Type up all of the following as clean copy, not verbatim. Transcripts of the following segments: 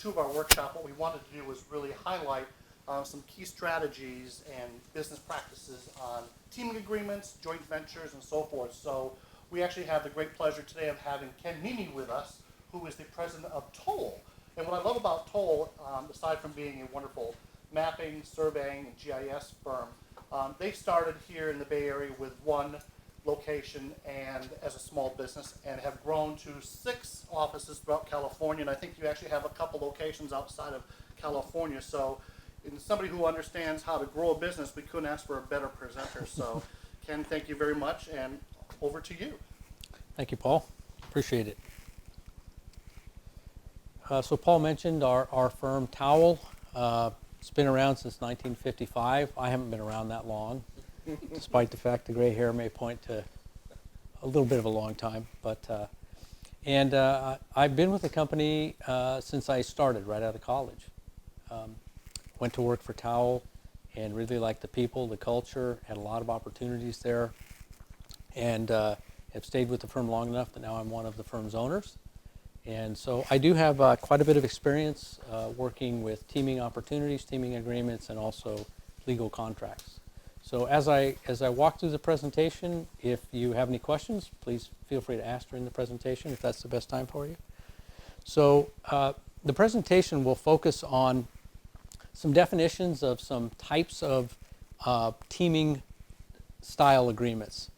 2 of our workshop, what we wanted to do was really highlight some key strategies and business practices on teaming agreements, joint ventures, and so forth. So we actually have the great pleasure today of having Ken Nimi with us, who is the president of Towill. And what I love about Towill, aside from being a wonderful mapping, surveying, and GIS firm, they started here in the Bay Area with 1 location and as a small business, and have grown to 6 offices throughout California. And I think you actually have a couple locations outside of California. So in somebody who understands how to grow a business, we couldn't ask for a better presenter. So Ken, thank you very much, and over to you. Thank you, Paul. Appreciate it. So Paul mentioned our firm, Towill. It's been around since 1955. I haven't been around that long, despite the fact the gray hair may point to a little bit of a long time. But I've been with the company since I started right out of college. Went to work for Towill and really liked the people, the culture, had a lot of opportunities there, and have stayed with the firm long enough that now I'm one of the firm's owners. And so I do have quite a bit of experience working with teaming opportunities, teaming agreements, and also legal contracts. So as I walk through the presentation, if you have any questions, please feel free to ask during the presentation if that's the best time for you. So the presentation will focus on some definitions of some types of teaming style agreements.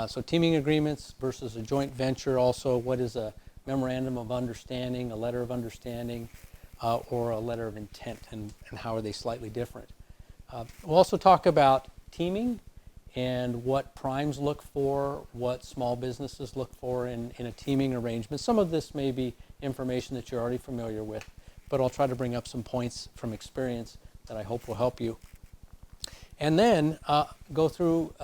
So teaming agreements versus a joint venture. Also, what is a memorandum of understanding, a letter of understanding, or a letter of intent, and how are they slightly different. We'll also talk about teaming and what primes look for, what small businesses look for in a teaming arrangement. Some of this may be information that you're already familiar with, but I'll try to bring up some points from experience that I hope will help you. And then go through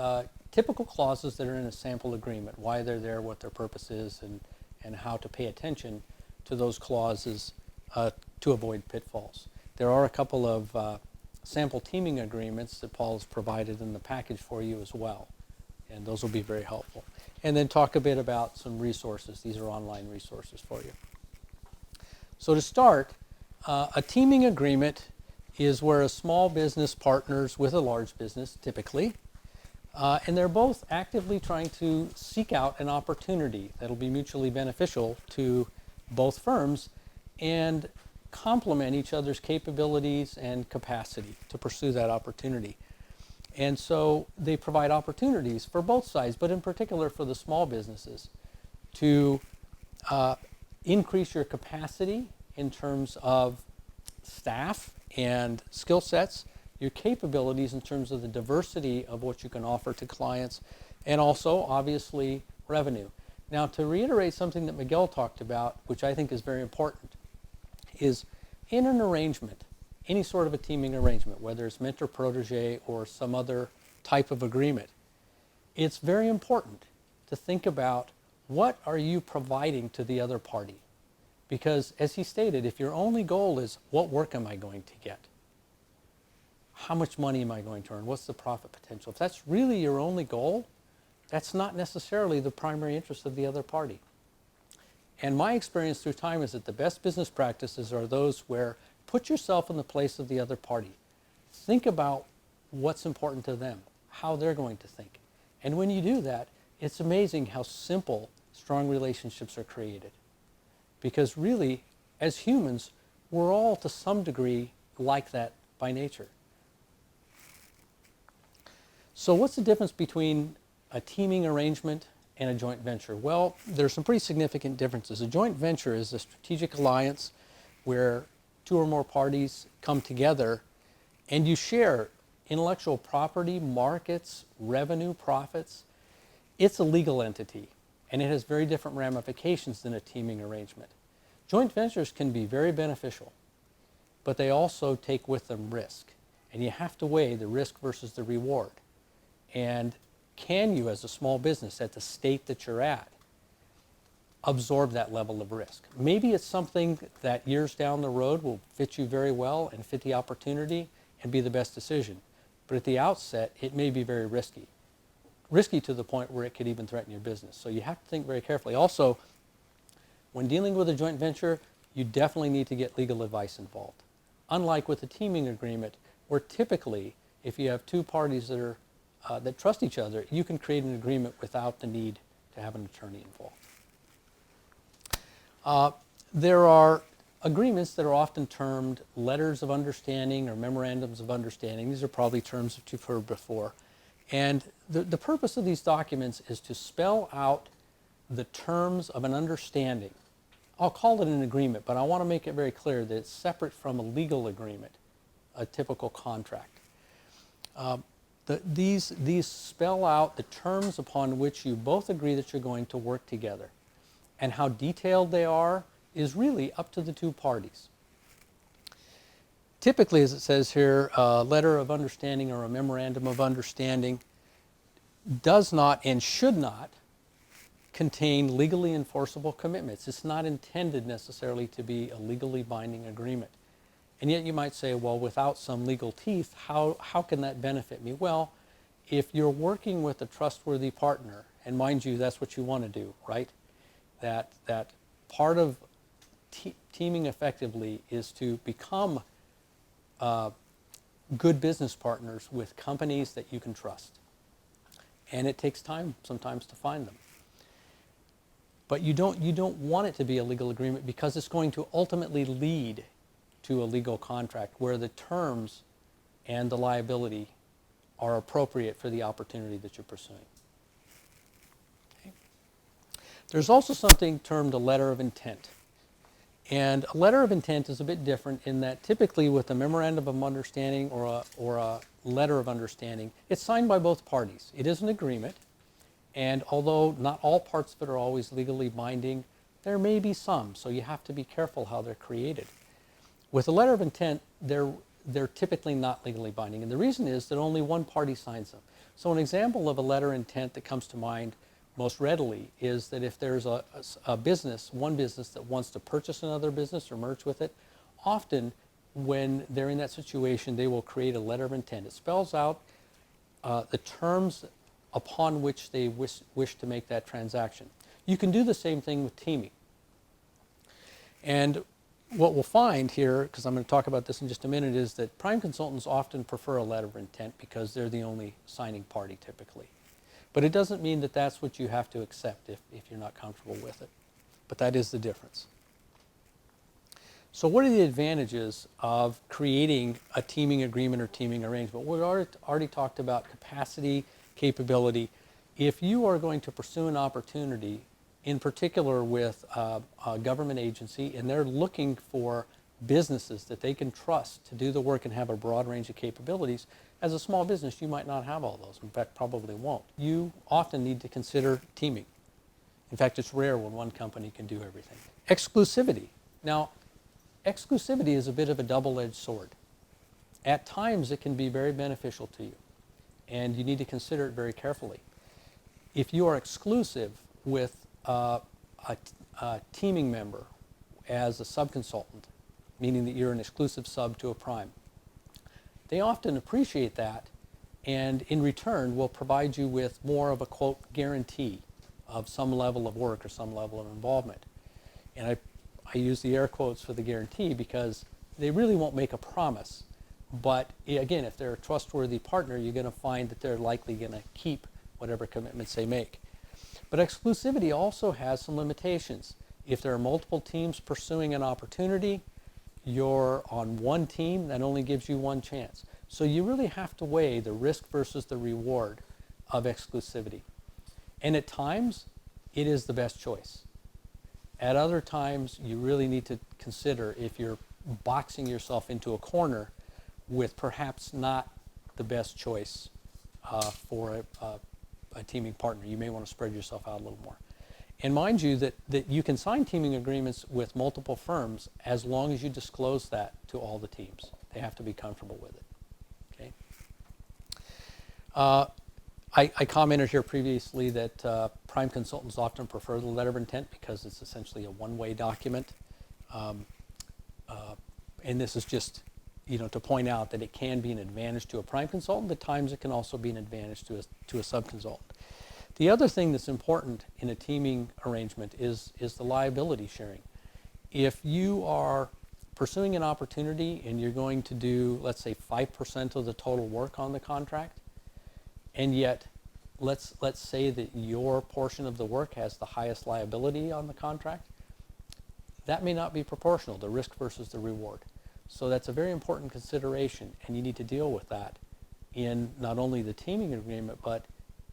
typical clauses that are in a sample agreement, why they're there, what their purpose is, and how to pay attention to those clauses to avoid pitfalls. There are a couple of sample teaming agreements that Paul has provided in the package for you as well, and those will be very helpful. And then talk a bit about some resources. These are online resources for you. So to start, a teaming agreement is where a small business partners with a large business, typically, and they're both actively trying to seek out an opportunity that'll be mutually beneficial to both firms and complement each other's capabilities and capacity to pursue that opportunity. And so they provide opportunities for both sides, but in particular for the small businesses, to increase your capacity in terms of staff and skill sets, your capabilities in terms of the diversity of what you can offer to clients, and also, obviously, revenue. Now, to reiterate something that Miguel talked about, which I think is very important, is in an arrangement, any sort of a teaming arrangement, whether it's mentor-protege or some other type of agreement, it's very important to think about what are you providing to the other party. Because, as he stated, if your only goal is what work am I going to get, how much money am I going to earn, what's the profit potential, if that's really your only goal, that's not necessarily the primary interest of the other party. And my experience through time is that the best business practices are those where put yourself in the place of the other party. Think about what's important to them, how they're going to think. And when you do that, it's amazing how simple, strong relationships are created. Because really, as humans, we're all to some degree like that by nature. So what's the difference between a teaming arrangement and a joint venture? Well, there's some pretty significant differences. A joint venture is a strategic alliance where 2 or more parties come together and you share intellectual property, markets, revenue, profits. It's a legal entity, and it has very different ramifications than a teaming arrangement. Joint ventures can be very beneficial, but they also take with them risk, and you have to weigh the risk versus the reward. And can you, as a small business at the state that you're at, absorb that level of risk? Maybe it's something that years down the road will fit you very well and fit the opportunity and be the best decision. But at the outset, it may be very risky. Risky to the point where it could even threaten your business. So you have to think very carefully. Also, when dealing with a joint venture, you definitely need to get legal advice involved. Unlike with a teaming agreement, where typically, if you have two parties that are that trust each other, you can create an agreement without the need to have an attorney involved. There are agreements that are often termed letters of understanding or memorandums of understanding. These are probably terms that you've heard before. And the purpose of these documents is to spell out the terms of an understanding. I'll call it an agreement, but I want to make it very clear that it's separate from a legal agreement, a typical contract. These spell out the terms upon which you both agree that you're going to work together. And how detailed they are is really up to the two parties. Typically, as it says here, a letter of understanding or a memorandum of understanding does not and should not contain legally enforceable commitments. It's not intended necessarily to be a legally binding agreement. And yet you might say, well, without some legal teeth, how can that benefit me? Well, if you're working with a trustworthy partner, and mind you, that's what you want to do, right? That part of teaming effectively is to become good business partners with companies that you can trust. And it takes time sometimes to find them. But you don't want it to be a legal agreement because it's going to ultimately lead to a legal contract where the terms and the liability are appropriate for the opportunity that you're pursuing. Okay. There's also something termed a letter of intent. And a letter of intent is a bit different in that typically with a memorandum of understanding or a letter of understanding, it's signed by both parties. It is an agreement, and although not all parts of it are always legally binding, there may be some, so you have to be careful how they're created. With a letter of intent, they're typically not legally binding, and the reason is that only one party signs them. So an example of a letter of intent that comes to mind most readily is that if there's one business that wants to purchase another business or merge with it, often when they're in that situation, they will create a letter of intent. It spells out the terms upon which they wish to make that transaction. You can do the same thing with teaming. And what we'll find here, because I'm going to talk about this in just a minute, is that prime consultants often prefer a letter of intent because they're the only signing party typically. But it doesn't mean that that's what you have to accept if you're not comfortable with it. But that is the difference. So what are the advantages of creating a teaming agreement or teaming arrangement? We've already talked about capacity, capability. If you are going to pursue an opportunity, in particular with a government agency, and they're looking for businesses that they can trust to do the work and have a broad range of capabilities, as a small business, you might not have all those. In fact, probably won't. You often need to consider teaming. In fact, it's rare when one company can do everything. Exclusivity. Now, exclusivity is a bit of a double-edged sword. At times, it can be very beneficial to you, and you need to consider it very carefully. If you are exclusive with a teaming member as a subconsultant, meaning that you're an exclusive sub to a prime, they often appreciate that, and in return will provide you with more of a, quote, guarantee of some level of work or some level of involvement. And I use the air quotes for the guarantee because they really won't make a promise. But again, if they're a trustworthy partner, you're going to find that they're likely going to keep whatever commitments they make. But exclusivity also has some limitations. If there are multiple teams pursuing an opportunity, you're on one team, that only gives you one chance. So you really have to weigh the risk versus the reward of exclusivity. And at times, it is the best choice. At other times, you really need to consider if you're boxing yourself into a corner with perhaps not the best choice for a teaming partner. You may want to spread yourself out a little more. And mind you that you can sign teaming agreements with multiple firms as long as you disclose that to all the teams. They have to be comfortable with it. Okay. I commented here previously that prime consultants often prefer the letter of intent because it's essentially a one-way document. And this is just, to point out that it can be an advantage to a prime consultant. At times, it can also be an advantage to a subconsultant. The other thing that's important in a teaming arrangement is the liability sharing. if you are pursuing an opportunity and you're going to do, let's say, 5% of the total work on the contract, and yet let's say that your portion of the work has the highest liability on the contract, that may not be proportional, the risk versus the reward. So that's a very important consideration, and you need to deal with that in not only the teaming agreement, but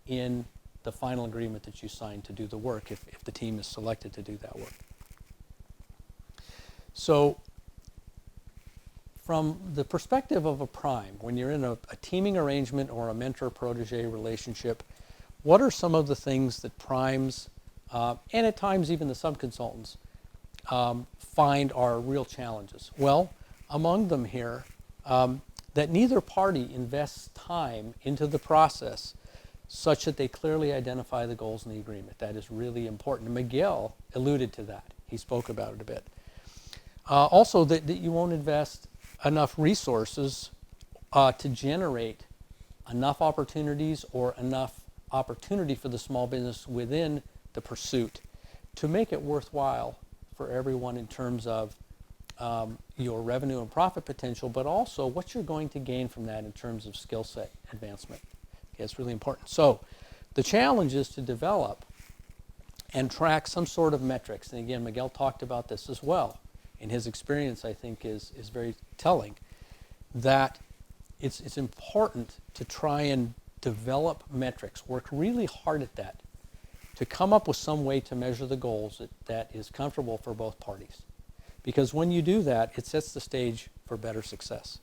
in the final agreement that you sign to do the work if the team is selected to do that work. So from the perspective of a prime, when you're in a teaming arrangement or a mentor-protege relationship, what are some of the things that primes, and at times even the subconsultants, find are real challenges? Well, among them here, that neither party invests time into the process such that they clearly identify the goals in the agreement. That is really important. And Miguel alluded to that. He spoke about it a bit. Also, that you won't invest enough resources to generate enough opportunities or enough opportunity for the small business within the pursuit to make it worthwhile for everyone in terms of your revenue and profit potential, but also what you're going to gain from that in terms of skill set advancement. Okay, it's really important. So the challenge is to develop and track some sort of metrics. And again, Miguel talked about this as well. And his experience, I think, is very telling, that it's important to try and develop metrics, work really hard at that, to come up with some way to measure the goals that is comfortable for both parties. Because when you do that, it sets the stage for better success.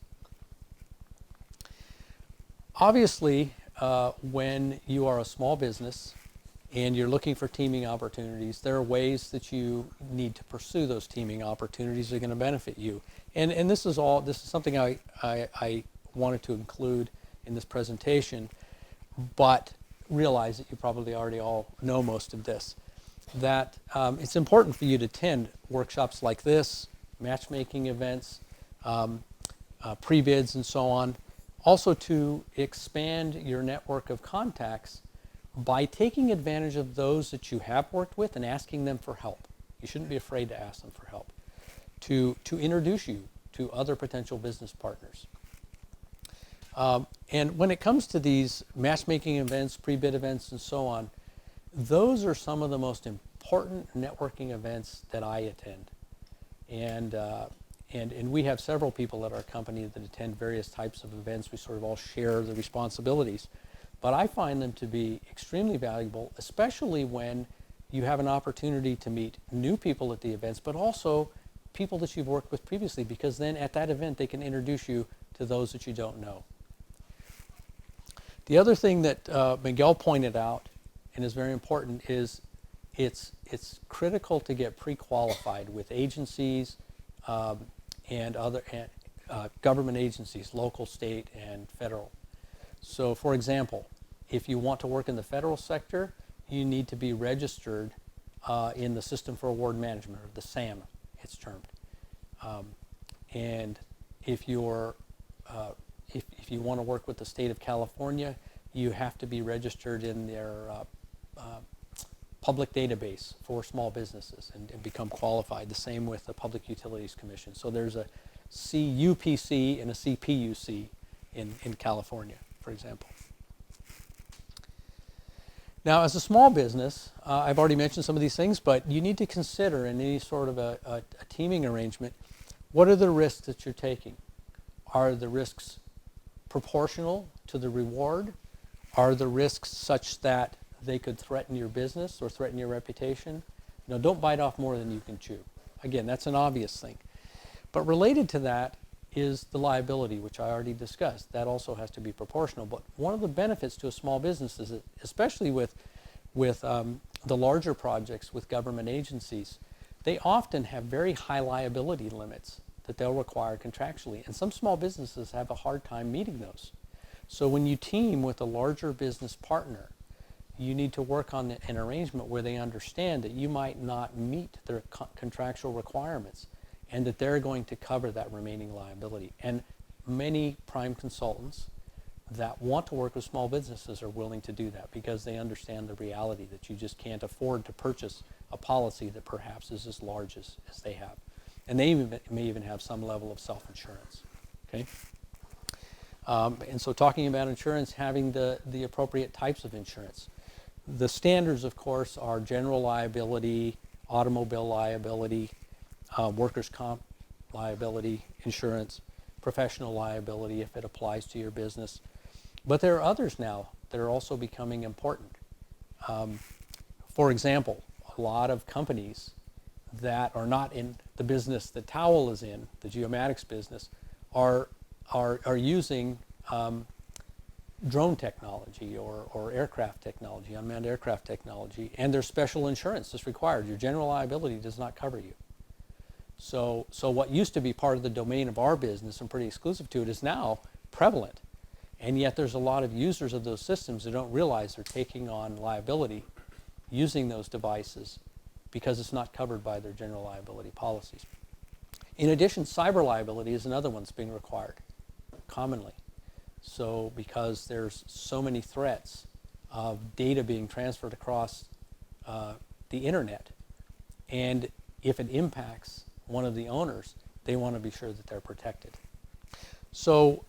Obviously, when you are a small business and you're looking for teaming opportunities, there are ways that you need to pursue those teaming opportunities that are going to benefit you. And this is something I wanted to include in this presentation, but realize that you probably already all know most of this. That it's important for you to attend workshops like this, matchmaking events, pre-bids and so on. Also to expand your network of contacts by taking advantage of those that you have worked with and asking them for help. You shouldn't be afraid to ask them for help. To introduce you to other potential business partners. And when it comes to these matchmaking events, pre-bid events, and so on, those are some of the most important networking events that I attend. And we have several people at our company that attend various types of events. We sort of all share the responsibilities. But I find them to be extremely valuable, especially when you have an opportunity to meet new people at the events, but also people that you've worked with previously, because then at that event they can introduce you to those that you don't know. The other thing that Miguel pointed out, and is very important, is it's critical to get pre-qualified with agencies and other government agencies, local, state, and federal. So for example, if you want to work in the federal sector, you need to be registered in the System for Award Management, or the SAM, it's termed. And if you're if you want to work with the state of California, you have to be registered in their public database for small businesses and become qualified. The same with the Public Utilities Commission. So there's a CUPC and a CPUC in California, for example. Now, as a small business, I've already mentioned some of these things, but you need to consider in any sort of a teaming arrangement, what are the risks that you're taking? Are the risks proportional to the reward? Are the risks such that they could threaten your business or threaten your reputation? No, don't bite off more than you can chew. Again, that's an obvious thing. But related to that is the liability, which I already discussed. That also has to be proportional. But one of the benefits to a small business is that, especially with the larger projects with government agencies, they often have very high liability limits that they'll require contractually. And some small businesses have a hard time meeting those. So when you team with a larger business partner, you need to work on an arrangement where they understand that you might not meet their contractual requirements and that they're going to cover that remaining liability. And many prime consultants that want to work with small businesses are willing to do that because they understand the reality that you just can't afford to purchase a policy that perhaps is as large as they have. and they may even have some level of self-insurance. Okay? And so talking about insurance, having the appropriate types of insurance. The standards, of course, are general liability, automobile liability, workers' comp liability insurance, professional liability if it applies to your business. But there are others now that are also becoming important. For example, a lot of companies that are not in the business that Towill is in, the geomatics business, are using drone technology or aircraft technology, unmanned aircraft technology, and there's special insurance that's required. Your general liability does not cover you. So what used to be part of the domain of our business and pretty exclusive to it is now prevalent. And yet there's a lot of users of those systems that don't realize they're taking on liability using those devices because it's not covered by their general liability policies. In addition, cyber liability is another one that's being required commonly. So because there's so many threats of data being transferred across the internet, and if it impacts one of the owners, they want to be sure that they're protected. So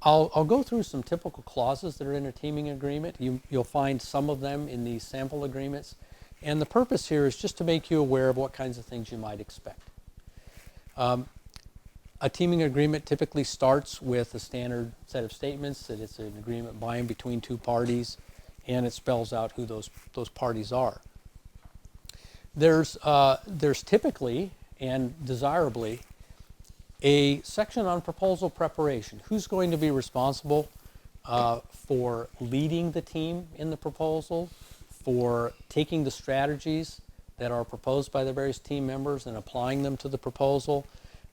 I'll go through some typical clauses that are in a teaming agreement. You'll find some of them in these sample agreements. And the purpose here is just to make you aware of what kinds of things you might expect. A teaming agreement typically starts with a standard set of statements that it's an agreement by and between two parties, and it spells out who those parties are. There's typically and desirably a section on proposal preparation. Who's going to be responsible for leading the team in the proposal, for taking the strategies that are proposed by the various team members and applying them to the proposal,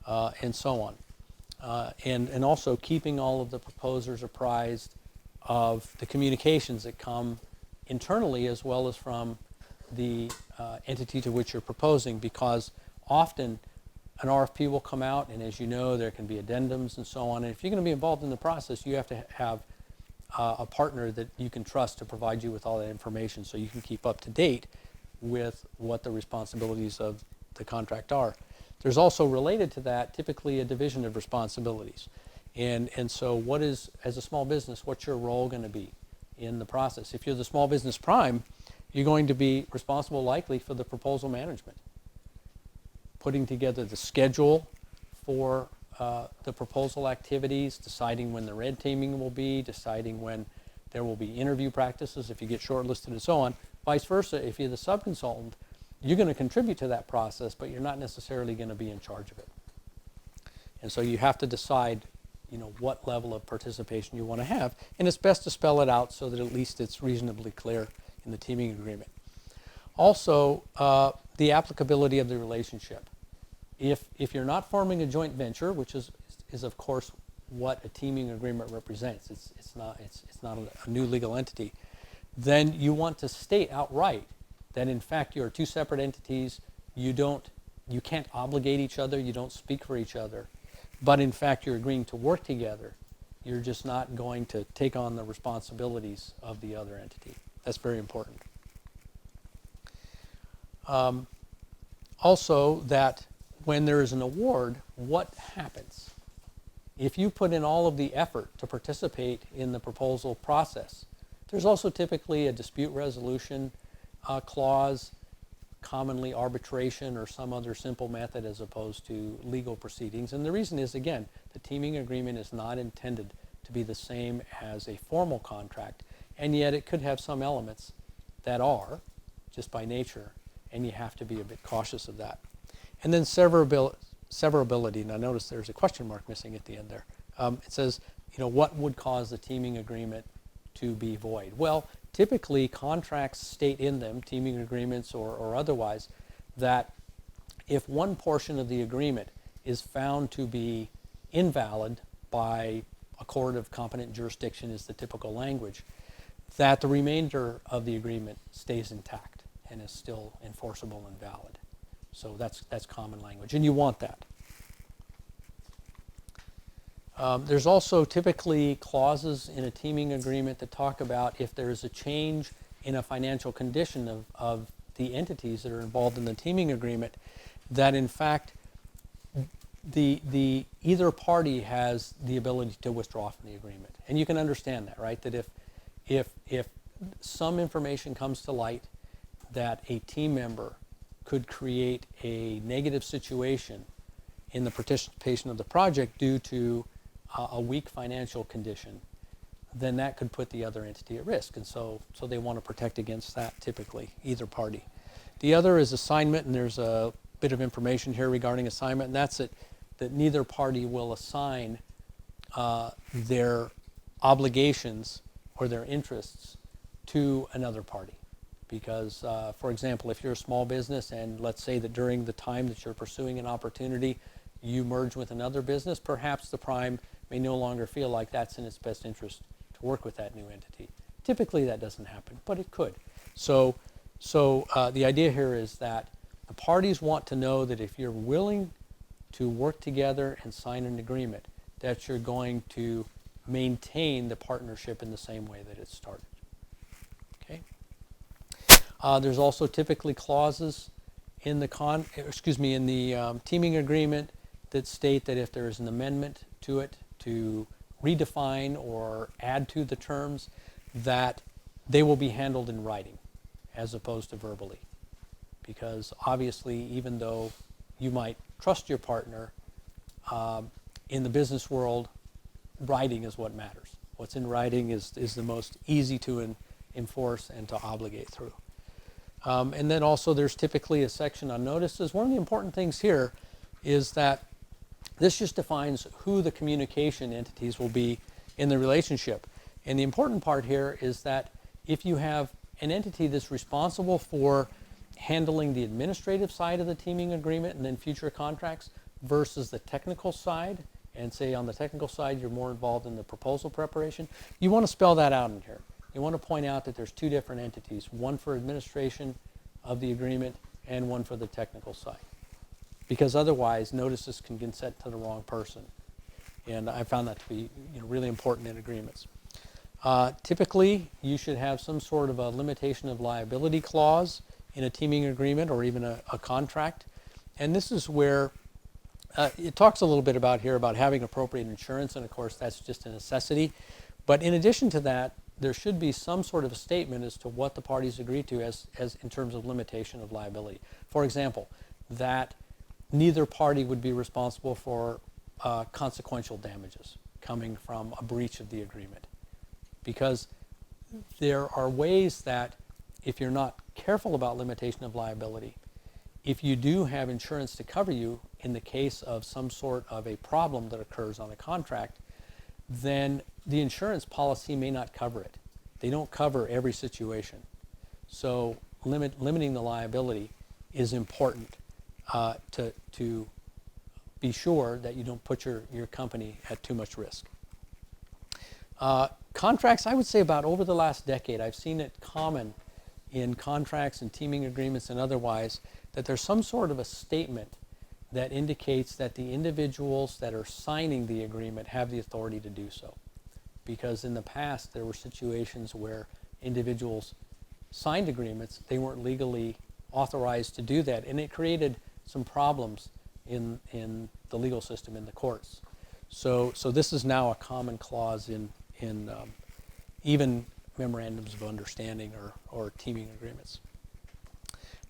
and so on. And also keeping all of the proposers apprised of the communications that come internally as well as from the entity to which you're proposing, because often an RFP will come out, and as you know, there can be addendums and so on. And if you're going to be involved in the process, you have to have a partner that you can trust to provide you with all that information so you can keep up to date with what the responsibilities of the contract are. There's also related to that typically a division of responsibilities. And so what is, as a small business, what's your role going to be in the process? If you're the small business prime, you're going to be responsible likely for the proposal management, putting together the schedule for the proposal activities, deciding when the red teaming will be, deciding when there will be interview practices if you get shortlisted and so on. Vice versa, if you're the subconsultant, you're going to contribute to that process, but you're not necessarily going to be in charge of it. And so you have to decide, what level of participation you want to have, and it's best to spell it out so that at least it's reasonably clear in the teaming agreement. Also, the applicability of the relationship. If you're not forming a joint venture, which is of course what a teaming agreement represents, it's not a new legal entity, then you want to state outright that in fact you're two separate entities. You can't obligate each other. You don't speak for each other, but in fact you're agreeing to work together. You're just not going to take on the responsibilities of the other entity. That's very important. Also, that when there is an award, what happens? If you put in all of the effort to participate in the proposal process, there's also typically a dispute resolution clause, commonly arbitration or some other simple method as opposed to legal proceedings. And the reason is, again, the teaming agreement is not intended to be the same as a formal contract, and yet it could have some elements that are, just by nature, and you have to be a bit cautious of that. And then severability. Now notice there's a question mark missing at the end there. It says, what would cause the teaming agreement to be void? Well, typically contracts state in them, teaming agreements or otherwise, that if one portion of the agreement is found to be invalid by a court of competent jurisdiction is the typical language, that the remainder of the agreement stays intact and is still enforceable and valid. So that's common language, and you want that. There's also typically clauses in a teaming agreement that talk about if there is a change in a financial condition of the entities that are involved in the teaming agreement, that in fact either party has the ability to withdraw from the agreement. And you can understand that, right? That if some information comes to light that a team member could create a negative situation in the participation of the project due to a weak financial condition, then that could put the other entity at risk. And so they want to protect against that typically, either party. The other is assignment, and there's a bit of information here regarding assignment, and that's that neither party will assign their obligations or their interests to another party. Because, for example, if you're a small business and let's say that during the time that you're pursuing an opportunity, you merge with another business, perhaps the prime may no longer feel like that's in its best interest to work with that new entity. Typically that doesn't happen, but it could. So the idea here is that the parties want to know that if you're willing to work together and sign an agreement, that you're going to maintain the partnership in the same way that it started. Okay. There's also typically clauses in the teaming agreement that state that if there is an amendment to it to redefine or add to the terms, that they will be handled in writing as opposed to verbally. Because obviously, even though you might trust your partner, in the business world, writing is what matters. What's in writing is the most easy to enforce and to obligate through. And then also there's typically a section on notices. One of the important things here is that this just defines who the communication entities will be in the relationship. And the important part here is that if you have an entity that's responsible for handling the administrative side of the teaming agreement and then future contracts versus the technical side, and say on the technical side you're more involved in the proposal preparation, you want to spell that out in here. You want to point out that there's two different entities, one for administration of the agreement and one for the technical side. Because otherwise notices can get sent to the wrong person. And I found that to be really important in agreements. Typically, you should have some sort of a limitation of liability clause in a teaming agreement or even a contract. And this is where it talks a little bit about here about having appropriate insurance, and of course that's just a necessity. But in addition to that, there should be some sort of a statement as to what the parties agree to as in terms of limitation of liability. For example, that neither party would be responsible for consequential damages coming from a breach of the agreement. Because there are ways that if you're not careful about limitation of liability, if you do have insurance to cover you in the case of some sort of a problem that occurs on a contract, then the insurance policy may not cover it. They don't cover every situation. So limiting the liability is important to be sure that you don't put your company at too much risk. Contracts, I would say about over the last decade, I've seen it common in contracts and teaming agreements and otherwise that there's some sort of a statement that indicates that the individuals that are signing the agreement have the authority to do so. Because in the past there were situations where individuals signed agreements, they weren't legally authorized to do that, and it created some problems in the legal system, in the courts. So this is now a common clause in even memorandums of understanding or teaming agreements.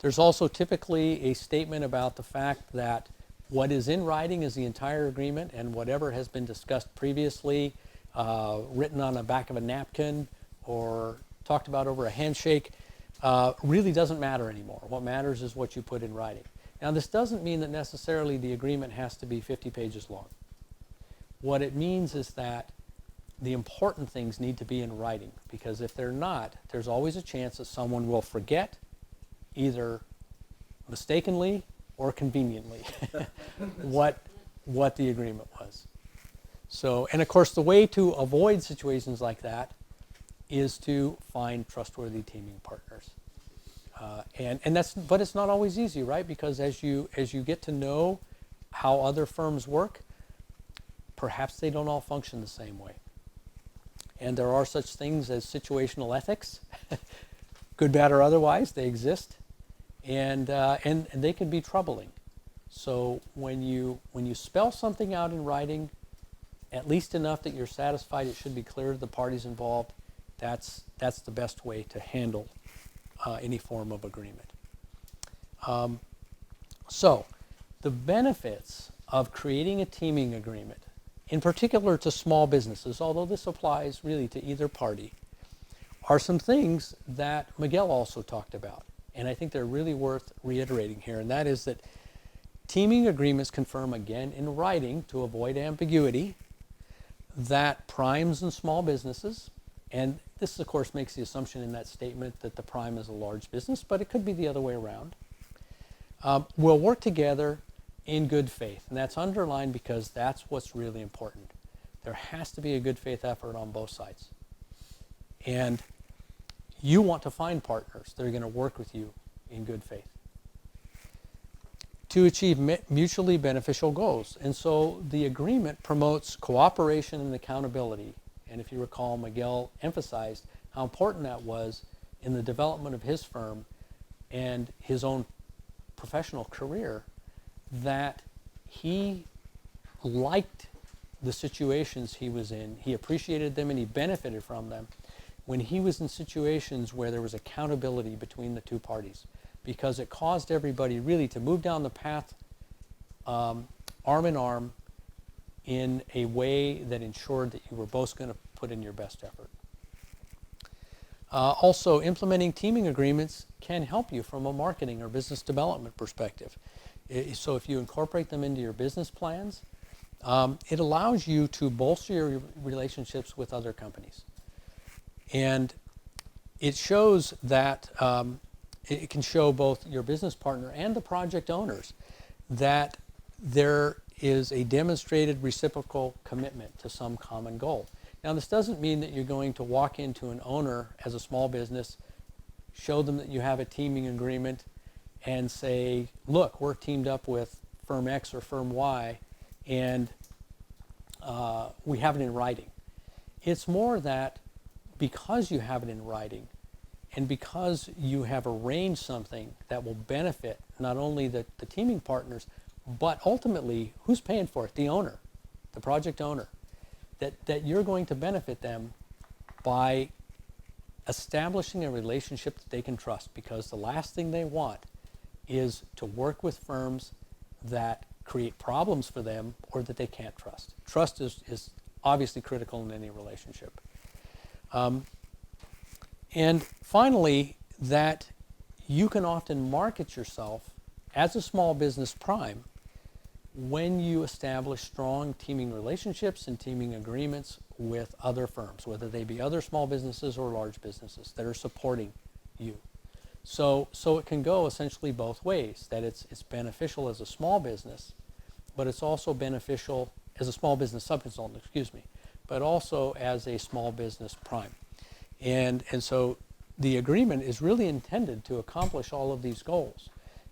There's also typically a statement about the fact that what is in writing is the entire agreement, and whatever has been discussed previously, written on the back of a napkin or talked about over a handshake, really doesn't matter anymore. What matters is what you put in writing. Now, this doesn't mean that necessarily the agreement has to be 50 pages long. What it means is that the important things need to be in writing, because if they're not, there's always a chance that someone will forget, either mistakenly or conveniently, what the agreement was. So, and of course, the way to avoid situations like that is to find trustworthy teaming partners. But it's not always easy, right? Because as you get to know how other firms work, perhaps they don't all function the same way. And there are such things as situational ethics, good, bad, or otherwise. They exist, and they can be troubling. So when you spell something out in writing, at least enough that you're satisfied it should be clear to the parties involved, that's the best way to handle any form of agreement. So the benefits of creating a teaming agreement, in particular to small businesses, although this applies really to either party, are some things that Miguel also talked about. And I think they're really worth reiterating here. And that is that teaming agreements confirm again in writing, to avoid ambiguity, that primes and small businesses, and this of course makes the assumption in that statement that the prime is a large business, but it could be the other way around, will work together in good faith. And that's underlined because that's what's really important. There has to be a good faith effort on both sides. And you want to find partners that are going to work with you in good faith to achieve mutually beneficial goals. And so the agreement promotes cooperation and accountability. And if you recall, Miguel emphasized how important that was in the development of his firm and his own professional career, that he liked the situations he was in, he appreciated them, and he benefited from them when he was in situations where there was accountability between the two parties, because it caused everybody really to move down the path arm in arm in a way that ensured that you were both going to put in your best effort. Also, implementing teaming agreements can help you from a marketing or business development perspective. So if you incorporate them into your business plans, it allows you to bolster your relationships with other companies. And it shows that it can show both your business partner and the project owners that there is a demonstrated reciprocal commitment to some common goal. Now, this doesn't mean that you're going to walk into an owner as a small business, show them that you have a teaming agreement, and say, look, we're teamed up with firm X or firm Y, and we have it in writing. It's more that because you have it in writing, and because you have arranged something that will benefit not only the teaming partners, but ultimately, who's paying for it? The owner, the project owner. That you're going to benefit them by establishing a relationship that they can trust, because the last thing they want is to work with firms that create problems for them or that they can't trust. Trust is obviously critical in any relationship. And finally, that you can often market yourself as a small business prime when you establish strong teaming relationships and teaming agreements with other firms, whether they be other small businesses or large businesses that are supporting you. So it can go essentially both ways, that it's beneficial as a small business, but it's also beneficial as a small business subconsultant, but also as a small business prime. And so the agreement is really intended to accomplish all of these goals.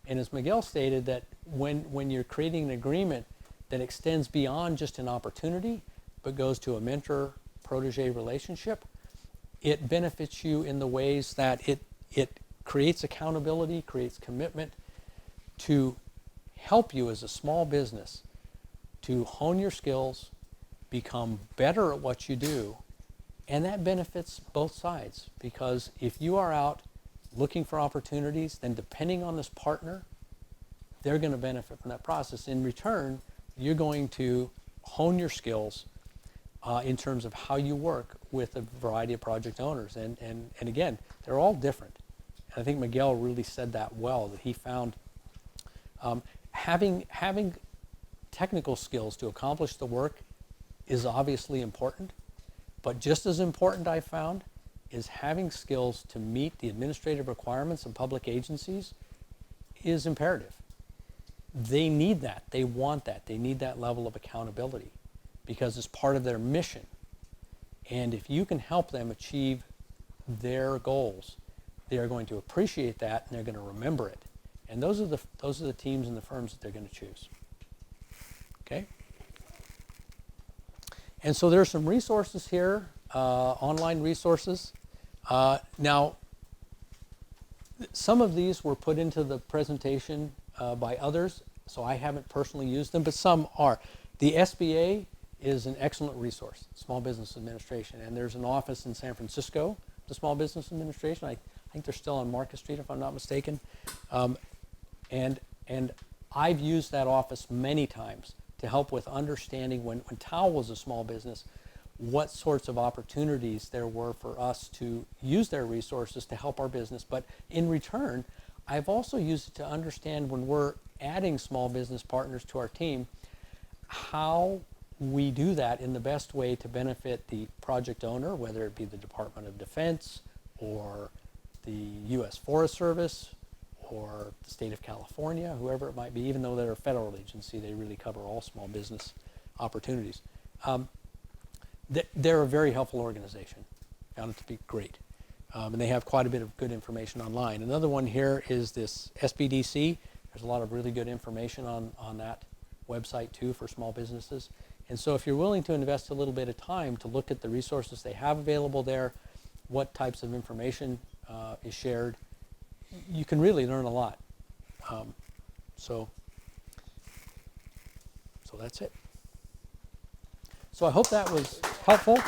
And as Miguel stated, that when you're creating an agreement that extends beyond just an opportunity, but goes to a mentor-protege relationship, it benefits you in the ways that it creates accountability, creates commitment to help you as a small business to hone your skills, become better at what you do, and that benefits both sides, because if you are out looking for opportunities, then depending on this partner, they're going to benefit from that process. In return, you're going to hone your skills in terms of how you work with a variety of project owners. And again, they're all different. And I think Miguel really said that well, that he found having technical skills to accomplish the work is obviously important, but just as important, I found, is having skills to meet the administrative requirements of public agencies is imperative. They need that. They want that. They need that level of accountability because it's part of their mission. And if you can help them achieve their goals, they are going to appreciate that and they're going to remember it. And those are the teams and the firms that they're going to choose. Okay? And so there are some resources here, online resources. Now, some of these were put into the presentation by others. so I haven't personally used them, but some are. The SBA is an excellent resource, Small Business Administration, and there's an office in San Francisco, the Small Business Administration. I think they're still on Market Street, if I'm not mistaken. And I've used that office many times to help with understanding when Towill was a small business, what sorts of opportunities there were for us to use their resources to help our business. But in return, I've also used it to understand when we're adding small business partners to our team, how we do that in the best way to benefit the project owner, whether it be the Department of Defense or the U.S. Forest Service or the state of California, whoever it might be. Even though they're a federal agency, they really cover all small business opportunities. They're a very helpful organization. Found it to be great. And they have quite a bit of good information online. Another one here is this SBDC. There's a lot of really good information on that website too for small businesses. And so if you're willing to invest a little bit of time to look at the resources they have available there, what types of information is shared, you can really learn a lot. So that's it. So I hope that was helpful.